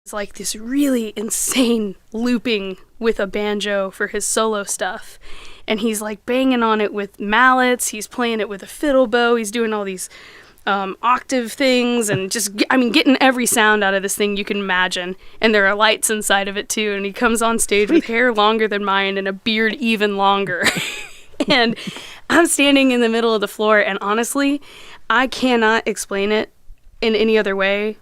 It's like this really insane looping with a banjo for his solo stuff. And he's like banging on it with mallets, he's playing it with a fiddle bow, he's doing all these octave things and just, getting every sound out of this thing you can imagine. And there are lights inside of it too. And he comes on stage with hair longer than mine and a beard even longer. And I'm standing in the middle of the floor, and honestly, I cannot explain it in any other way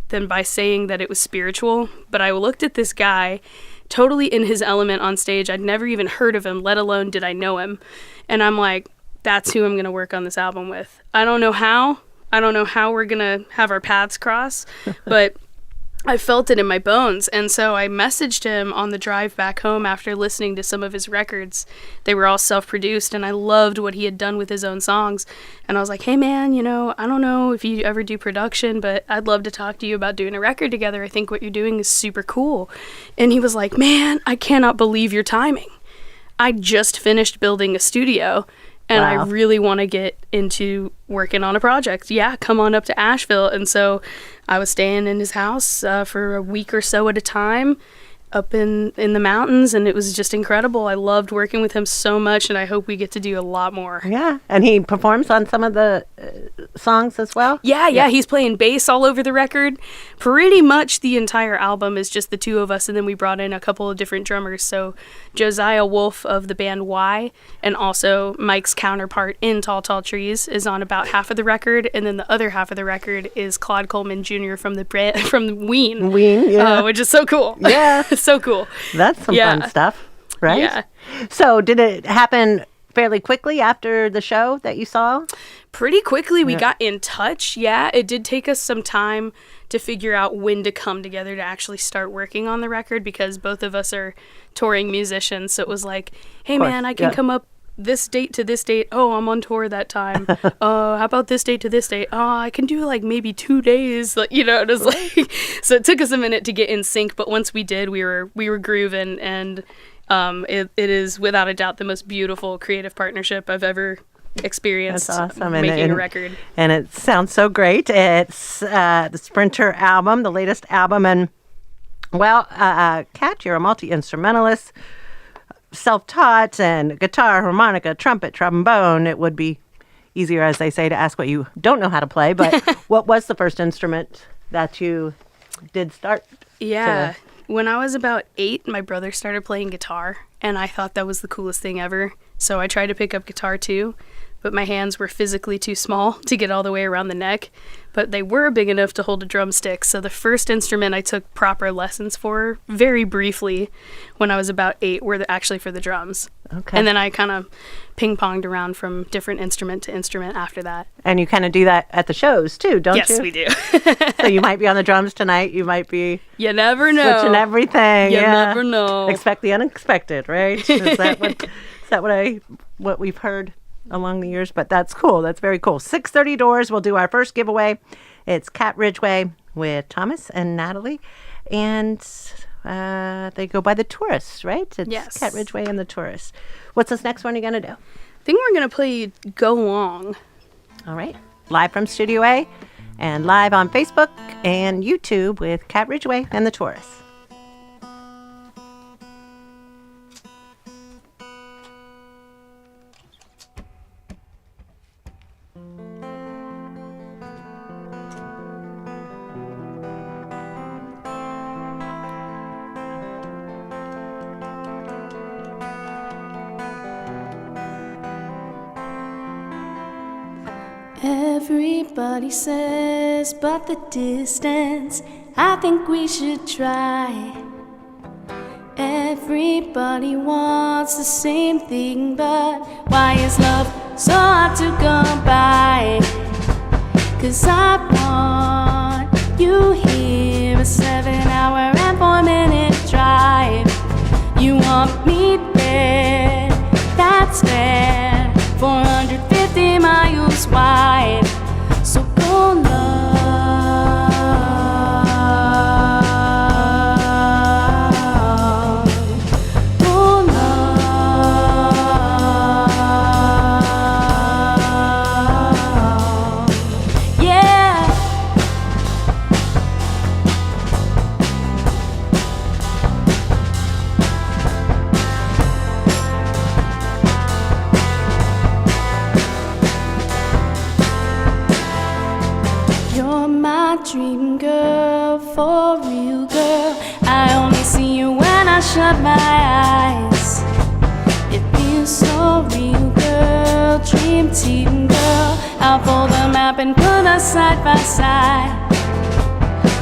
than by saying that it was spiritual. But I looked at this guy totally in his element on stage. I'd never even heard of him, let alone did I know him. And I'm like, that's who I'm going to work on this album with. I don't know how we're going to have our paths cross, but I felt it in my bones. And so I messaged him on the drive back home after listening to some of his records. They were all self-produced, and I loved what he had done with his own songs. And I was like, hey man, I don't know if you ever do production, but I'd love to talk to you about doing a record together. I think what you're doing is super cool. And he was like, man, I cannot believe your timing. I just finished building a studio, and wow. I really want to get into working on a project. Yeah, come on up to Asheville. And so I was staying in his house for a week or so at a time up in the mountains, and it was just incredible. I loved working with him so much, and I hope we get to do a lot more. Yeah, and he performs on some of the songs as well? Yeah, he's playing bass all over the record. Pretty much the entire album is just the two of us, and then we brought in a couple of different drummers. So Josiah Wolf of the band Y, and also Mike's counterpart in Tall Tall Trees, is on about half of the record, and then the other half of the record is Claude Coleman Jr. from Ween. Ween, yeah. Which is so cool. Yeah. So cool. That's some fun stuff, right? Yeah. So did it happen fairly quickly after the show that you saw? Pretty quickly. We got in touch. Yeah, it did take us some time to figure out when to come together to actually start working on the record, because both of us are touring musicians. So it was like, hey man, I can come up this date to this date. Oh, I'm on tour that time. How about this date to this date? Oh, I can do like maybe 2 days. Like, it was like, so it took us a minute to get in sync, but once we did, we were grooving, and it is without a doubt the most beautiful creative partnership I've ever experienced. That's awesome. Making a record. And it sounds so great. It's the Sprinter album, the latest album. And well, Kat, you're a multi-instrumentalist, self-taught, and guitar, harmonica, trumpet, trombone. It would be easier, as they say, to ask what you don't know how to play, but what was the first instrument that you did start? Yeah. When I was about 8, my brother started playing guitar, and I thought that was the coolest thing ever. So I tried to pick up guitar too, but my hands were physically too small to get all the way around the neck, but they were big enough to hold a drumstick. So the first instrument I took proper lessons for, very briefly, when I was about 8, were actually for the drums. Okay. And then I kind of ping-ponged around from different instrument to instrument after that. And you kind of do that at the shows too, don't you? Yes, we do. So you might be on the drums tonight. You might be... You never know. Switching everything. You never know. Expect the unexpected, right? Is that what we've heard along the years? But that's cool. That's very cool. 6:30 doors. We'll do our first giveaway. It's Kat Ridgeway with Thomas and Natalie, and they go by The Tourists, right? It's yes. Kat Ridgeway and The Tourists. What's this next one you're going to do? I think we're going to play Go Long. All right. Live from Studio A and live on Facebook and YouTube with Kat Ridgeway and The Tourists. Everybody says, but the distance, I think we should try. Everybody wants the same thing, but why is love so hard to come by? 'Cause I want you here, a 7-hour and 4-minute drive. You want me there, that's fair, 450 miles wide. So go love, go love, yeah. girl, for real, girl. I only see you when I shut my eyes. It feels so real, girl, dream team, girl. I'll fold the map and put us side by side.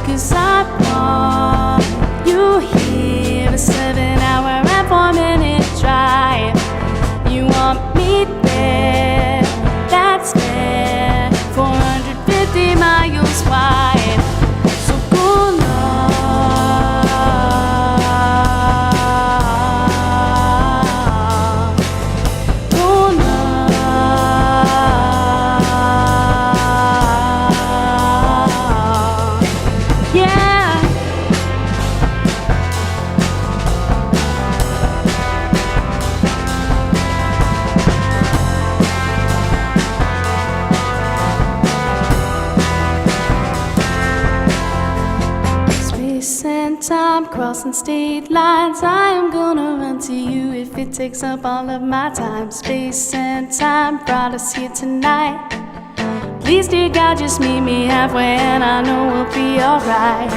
'Cause I want you here, a 7-hour and 4-minute drive. You want me there, that's there, 450 miles wide. So go long, go long, yeah. Space and time crossing state lines. I am gonna run to you if it takes up all of my time. Space and time brought us here tonight. Please, dear God, just meet me halfway and I know we'll be alright.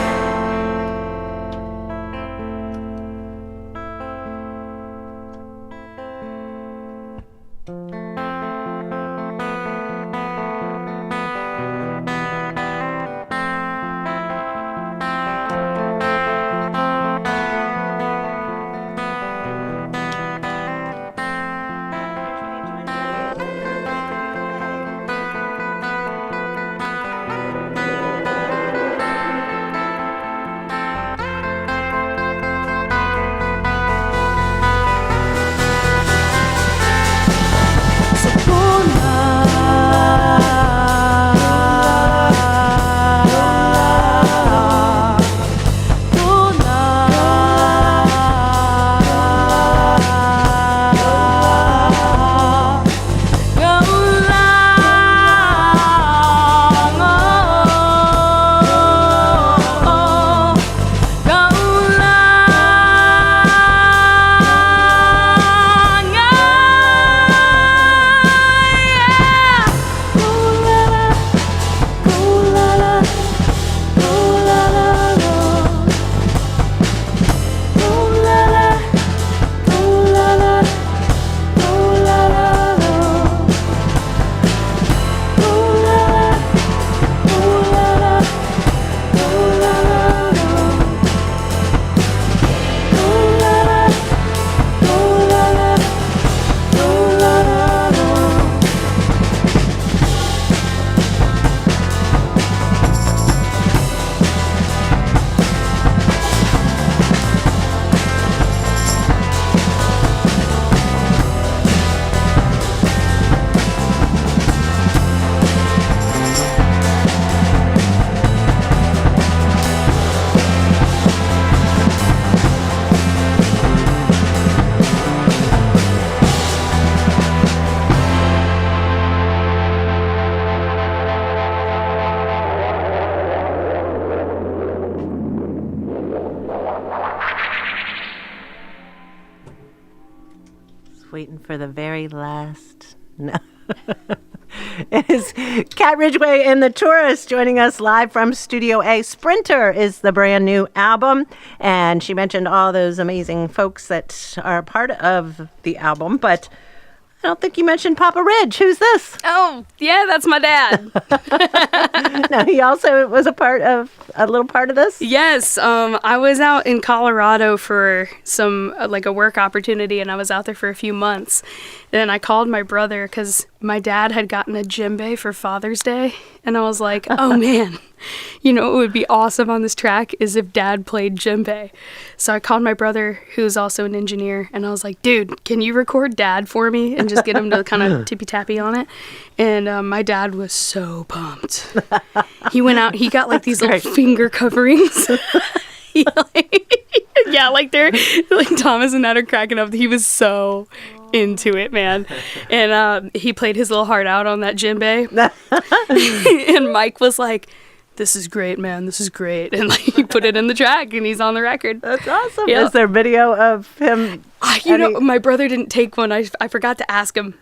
Waiting for the very last. No. It is Kat Ridgeway and the Tourists joining us live from Studio A. Sprinter is the brand new album, and she mentioned all those amazing folks that are a part of the album, but I don't think you mentioned Papa Ridge. Who's this? Oh, yeah, that's my dad. No, he also was a little part of this? Yes, I was out in Colorado for some, like a work opportunity, and I was out there for a few months. And I called my brother because my dad had gotten a djembe for Father's Day. And I was like, oh man, you know what would be awesome on this track is if Dad played djembe. So I called my brother, who's also an engineer, and I was like, dude, can you record Dad for me and just get him to kind of tippy-tappy on it? And my dad was so pumped. He went out, he got like these little finger coverings. Yeah, like they're like Thomas and Nat are cracking up. He was so into it, man. And he played his little heart out on that djembe. And Mike was like, this is great, man. This is great. And like he put it in the track and he's on the record. That's awesome. Yep. Is there video of him? You know, my brother didn't take one. I forgot to ask him.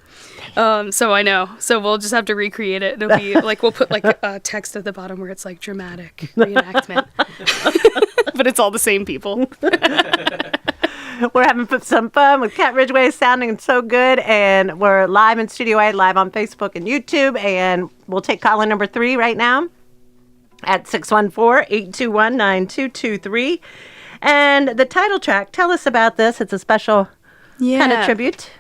So I know. So we'll just have to recreate it. It'll be like we'll put like a text at the bottom where it's like dramatic reenactment, but it's all the same people. We're having some fun with Cat Ridgeway, sounding so good, and we're live in Studio A, live on Facebook and YouTube, and we'll take caller number 3 right now at 614-821-9223. And the title track, tell us about this. It's a special kind of tribute.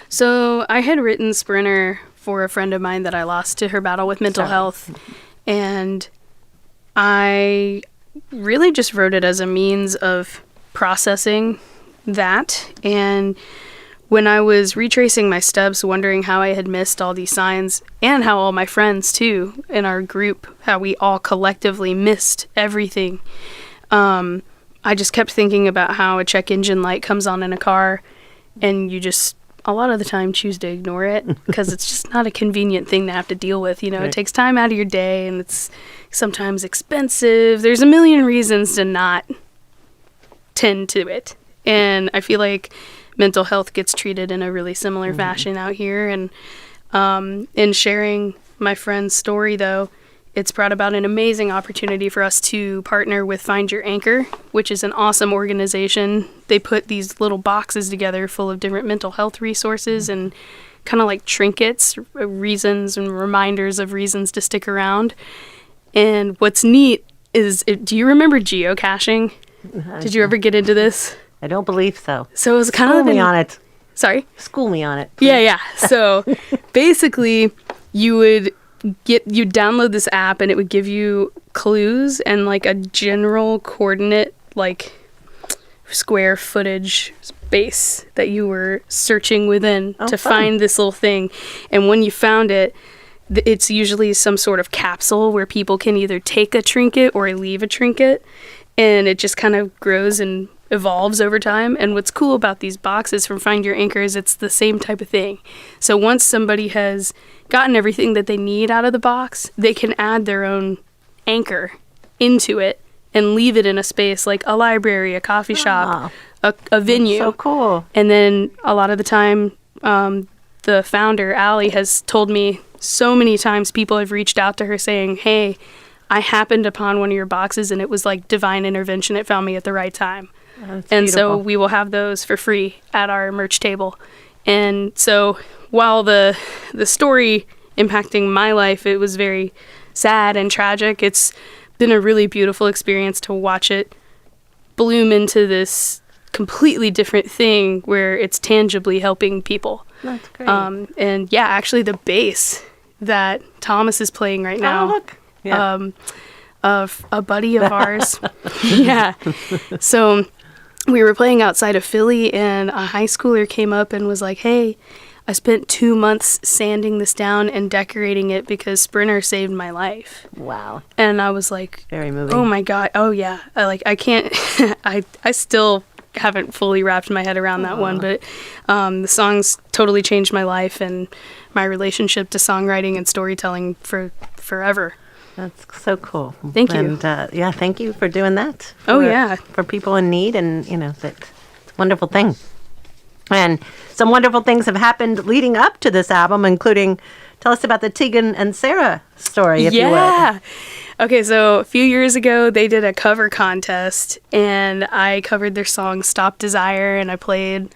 So I had written Sprinter for a friend of mine that I lost to her battle with mental health, and I really just wrote it as a means of processing that. And when I was retracing my steps, wondering how I had missed all these signs, and how all my friends too in our group, how we all collectively missed everything, I just kept thinking about how a check engine light comes on in a car and you just a lot of the time choose to ignore it because it's just not a convenient thing to have to deal with. You know, It takes time out of your day, and it's sometimes expensive. There's a million reasons to not tend to it. And I feel like mental health gets treated in a really similar fashion out here. And in sharing my friend's story, though, it's brought about an amazing opportunity for us to partner with Find Your Anchor, which is an awesome organization. They put these little boxes together full of different mental health resources and kind of like trinkets, reasons and reminders of reasons to stick around. And what's neat is, do you remember geocaching? Did you ever get into this? I don't believe so. So it was kind School of me on it. Sorry? School me on it. Please. Yeah. So basically you'd download this app and it would give you clues and like a general coordinate, like square footage space that you were searching within to find this little thing. And when you found it, it's usually some sort of capsule where people can either take a trinket or leave a trinket, and it just kind of grows and evolves over time. And what's cool about these boxes from Find Your Anchor is it's the same type of thing. So once somebody has gotten everything that they need out of the box, they can add their own anchor into it and leave it in a space like a library, a coffee shop, a venue. That's so cool. And then a lot of the time, the founder, Allie, has told me so many times people have reached out to her saying, hey, I happened upon one of your boxes and it was like divine intervention. It found me at the right time. And so we will have those for free at our merch table. And so while the story impacting my life, it was very sad and tragic, it's been a really beautiful experience to watch it bloom into this completely different thing where it's tangibly helping people. That's great. And yeah, actually the bass that Thomas is playing right now. Oh, look. Yeah. Of a buddy of ours. Yeah. So we were playing outside of Philly, and a high schooler came up and was like, hey, I spent 2 months sanding this down and decorating it because Sprinter saved my life. Wow. And I was like, very moving. Oh my God. Oh yeah. I can't, I still haven't fully wrapped my head around that one, but the songs totally changed my life and my relationship to songwriting and storytelling for forever. That's so cool. Thank you. And yeah, thank you for doing that. For people in need, and it's a wonderful thing. And some wonderful things have happened leading up to this album, including, tell us about the Tegan and Sarah story, if you would. Yeah. Okay, so a few years ago, they did a cover contest, and I covered their song Stop Desire, and I played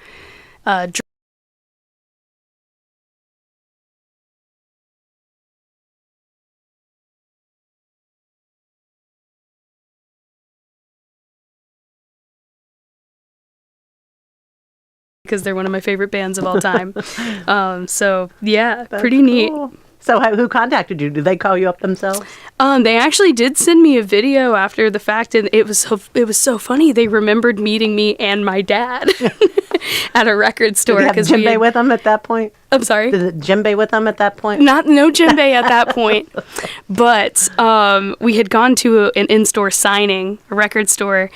because they're one of my favorite bands of all time. So yeah, that's pretty neat. Cool. So who contacted you? Did they call you up themselves? They actually did send me a video after the fact, and it was so funny. They remembered meeting me and my dad at a record store. Did you have djembe with them at that point? I'm sorry? Did it djembe with them at that point? No djembe at that point. But we had gone to an in-store signing, a record store,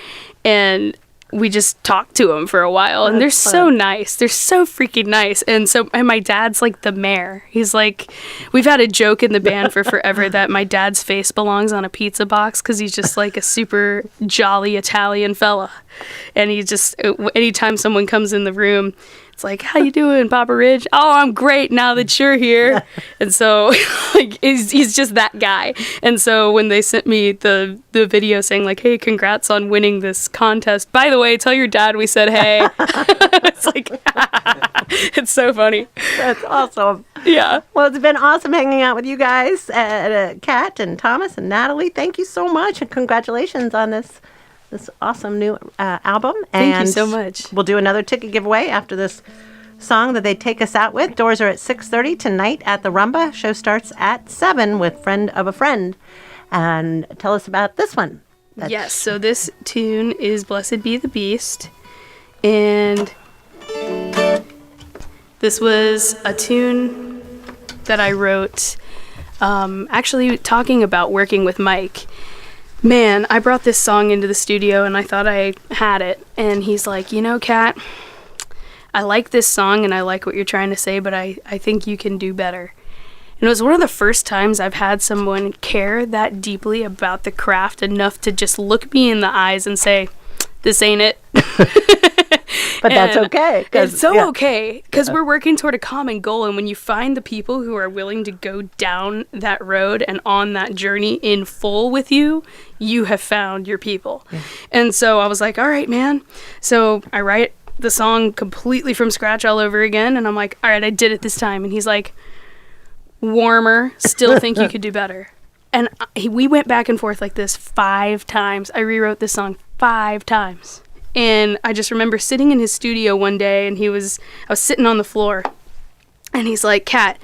and we just talked to them for a while, and they're so nice. They're so freaking nice. And my dad's like the mayor. He's like, we've had a joke in the band for forever that my dad's face belongs on a pizza box because he's just like a super jolly Italian fella. And he just, anytime someone comes in the room, It's like, how you doing, Papa Ridge? Oh, I'm great now that you're here. And so like he's just that guy. And so when they sent me the video saying like, hey, congrats on winning this contest. By the way, tell your dad we said hey. It's like, it's so funny. That's awesome. Yeah. Well, it's been awesome hanging out with you guys, Kat and Thomas and Natalie. Thank you so much, and congratulations on this awesome new album. Thank you so much. We'll do another ticket giveaway after this song that they take us out with. Doors are at 6:30 tonight at the Rumba. Show starts at 7 with Friend of a Friend. And tell us about this one. Yes, so this tune is Blessed Be the Beast. And this was a tune that I wrote actually talking about working with Mike. Man, I brought this song into the studio and I thought I had it. And he's like, you know, Kat, I like this song and I like what you're trying to say, but I think you can do better. And it was one of the first times I've had someone care that deeply about the craft enough to just look me in the eyes and say, this ain't it. But that's okay. It's so okay, because we're working toward a common goal. And when you find the people who are willing to go down that road and on that journey in full with you, you have found your people. Yeah. And so I was like, all right, man. So I write the song completely from scratch all over again. And I'm like, all right, I did it this time. And he's like, warmer, still think you could do better. And we went back and forth like this 5 times. I rewrote this song 5 times. And I just remember sitting in his studio one day and I was sitting on the floor and he's like, Kat,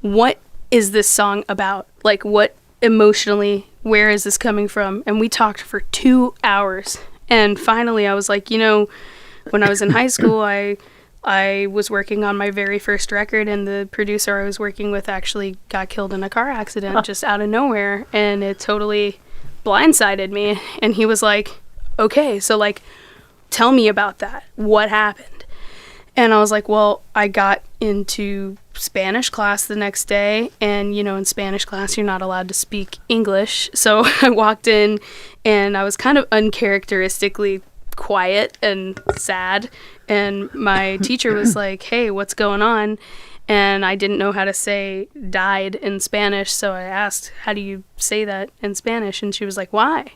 what is this song about? Like, what emotionally, where is this coming from? And we talked for 2 hours. And finally I was like, you know, when I was in high school, I was working on my very first record, and the producer I was working with actually got killed in a car accident just out of nowhere. And it totally blindsided me. And he was like, okay, so like, tell me about that. What happened? And I was like, well, I got into Spanish class the next day, and you know, in Spanish class you're not allowed to speak English. So I walked in and I was kind of uncharacteristically quiet and sad, and my teacher was like, hey, what's going on? And I didn't know how to say died in Spanish, so I asked, how do you say that in Spanish? And she was like, why?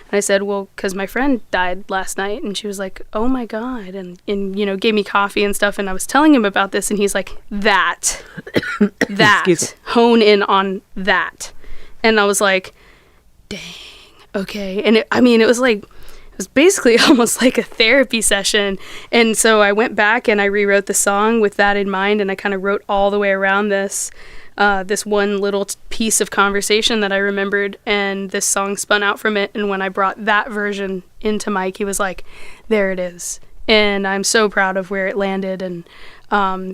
And I said, well, because my friend died last night. And she was like, oh my God. And you know, gave me coffee and stuff. And I was telling him about this, and he's like, that, hone in on that. And I was like, dang, okay. And it was basically almost like a therapy session. And so I went back and I rewrote the song with that in mind, and I kind of wrote all the way around this one little piece of conversation that I remembered, and this song spun out from it. And when I brought that version into Mike, he was like, there it is. And I'm so proud of where it landed. And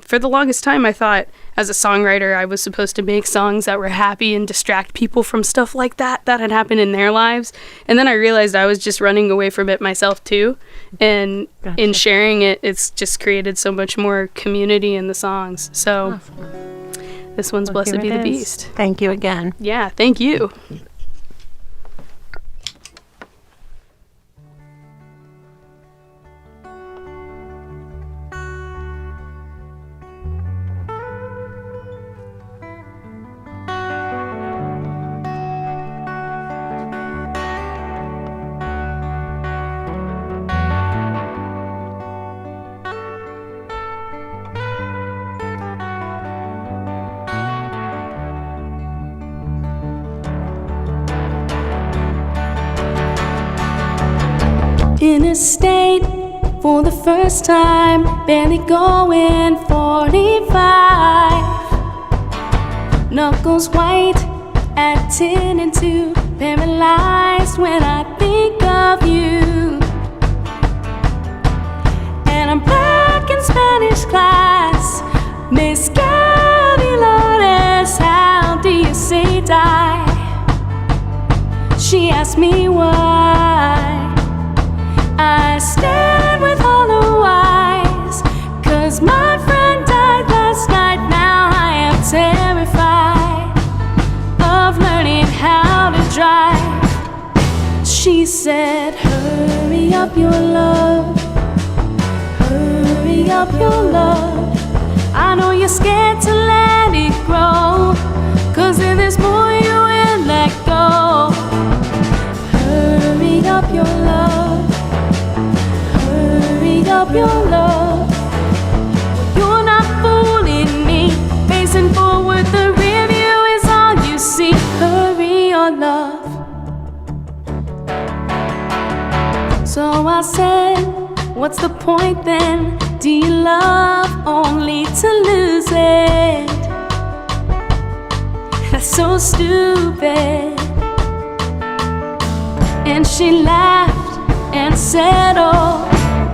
for the longest time, I thought as a songwriter, I was supposed to make songs that were happy and distract people from stuff like that had happened in their lives. And then I realized I was just running away from it myself too. And Gotcha. In sharing it, it's just created so much more community in the songs. So awesome. This one's Blessed Be the Beast. Thank you again. Yeah, thank you. In a state for the first time, barely going 45. Knuckles white at 10 and 2, paralyzed when I think of you. And I'm back in Spanish class. Miss Gavilanes, how do you say die? She asked me why. I stared with hollow eyes, 'cause my friend died last night. Now I am terrified of learning how to drive. She said, hurry up your love, hurry up your love. I know you're scared to let it grow, 'cause if there's more you will let go. Hurry up your love. Hurry up your love. You're not fooling me. Facing forward, the rear view is all you see. Hurry your love. So I said, what's the point then? Do you love only to lose it? That's so stupid. And she laughed and said, oh,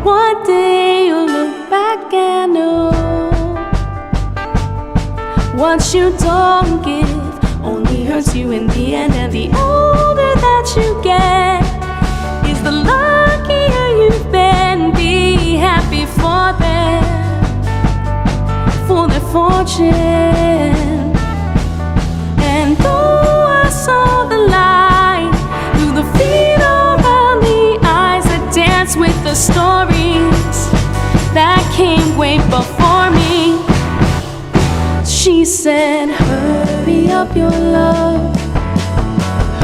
one day you'll look back and know what you don't give only hurts you in the end. And the older that you get is the luckier you've been. Be happy for them, for their fortune. And though I saw the light through the feet around the eyes that dance with the stories that came way before me, she said, hurry up your love.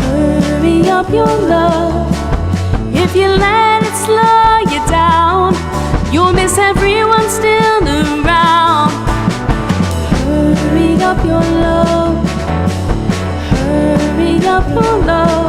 Hurry up your love. If you let it slow you down, you'll miss everyone still around. Hurry up your love. Hurry up your love.